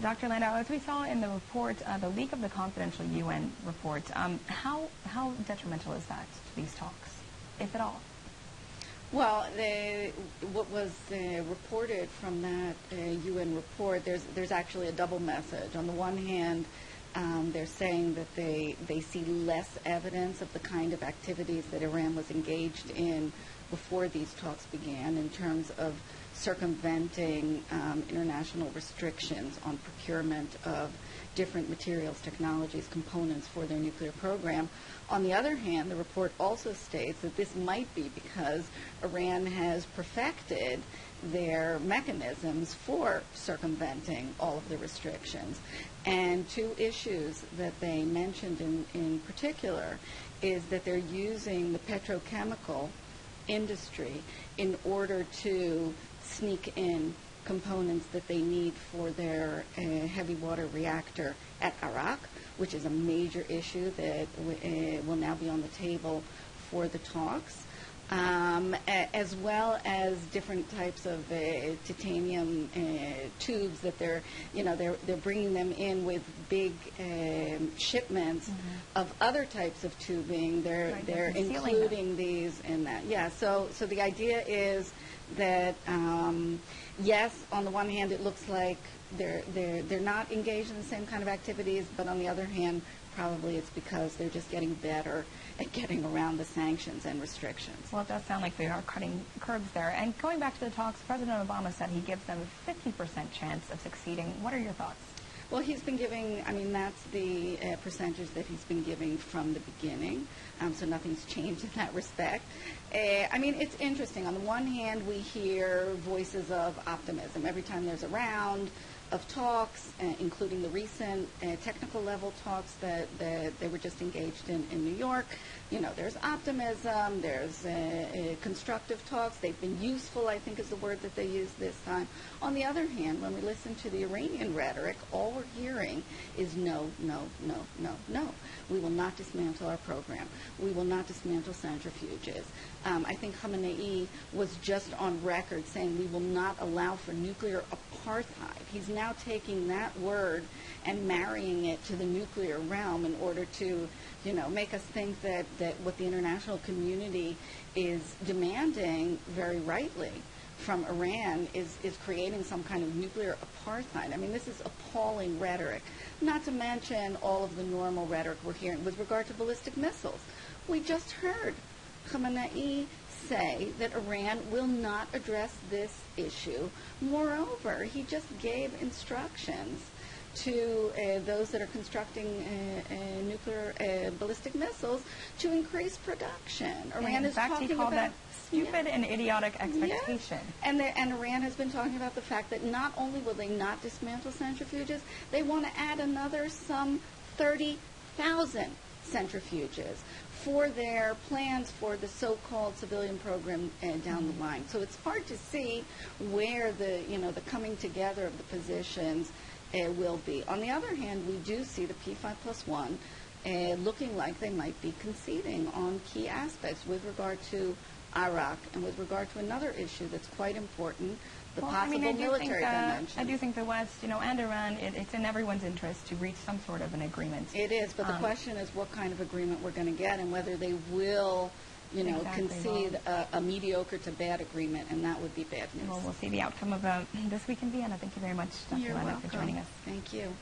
Dr. Landau, as we saw in the report, the leak of the confidential UN report, how detrimental is that to these talks, if at all? Well, what was reported from that UN report, there's actually a double message. On the one hand, they're saying that they see less evidence of the kind of activities that Iran was engaged in before these talks began in terms of circumventing international restrictions on procurement of different materials, technologies, components for their nuclear program. On the other hand, the report also states that this might be because Iran has perfected their mechanisms for circumventing all of the restrictions. And two issues that they mentioned in particular is that they're using the petrochemical industry in order to sneak in components that they need for their heavy water reactor at Iraq, which is a major issue that will now be on the table for the talks, as well as different types of titanium tubes that they're bringing them in with big shipments of other types of tubing. They're including these in that. Yeah. So the idea is that yes, on the one hand, it looks like they're not engaged in the same kind of activities, but on the other hand, probably it's because they're just getting better at getting around the sanctions and restrictions. Well, it does sound like they are cutting curbs there. And going back to the talks, President Obama said he gives them a 50% chance of succeeding. What are your thoughts? Well, he's been giving, that's the percentage that he's been giving from the beginning, so nothing's changed in that respect. It's interesting. On the one hand, we hear voices of optimism. Every time there's a round of talks, including the recent technical level talks that they were just engaged in New York, there's optimism, there's constructive talks. They've been useful, I think is the word that they used this time. On the other hand, when we listen to the Iranian rhetoric, all we're hearing is no, no, no, no, no. We will not dismantle our program. We will not dismantle centrifuges. I think Khamenei was just on record saying we will not allow for nuclear apartheid. He's now taking that word and marrying it to the nuclear realm in order to, make us think that what the international community is demanding very rightly from Iran is creating some kind of nuclear apartheid. This is appalling rhetoric, not to mention all of the normal rhetoric we're hearing with regard to ballistic missiles. We just heard Khamenei say that Iran will not address this issue. Moreover, he just gave instructions to those that are constructing nuclear ballistic missiles to increase production. Iran is talking about that stupid and idiotic expectation. Yeah. And Iran has been talking about the fact that not only will they not dismantle centrifuges, they want to add another some 30,000 centrifuges for their plans for the so-called civilian program down the line. So it's hard to see where the coming together of the positions will be. On the other hand, we do see the P5+1 looking like they might be conceding on key aspects with regard to Iraq and with regard to another issue that's quite important, the possible military dimension. I do think the West, and Iran, it's in everyone's interest to reach some sort of an agreement. It is, but the question is what kind of agreement we're going to get and whether they will concede a mediocre to bad agreement, and that would be bad news. Well, we'll see the outcome of this week in Vienna. Thank you very much, Dr. Landau, for joining us. Thank you.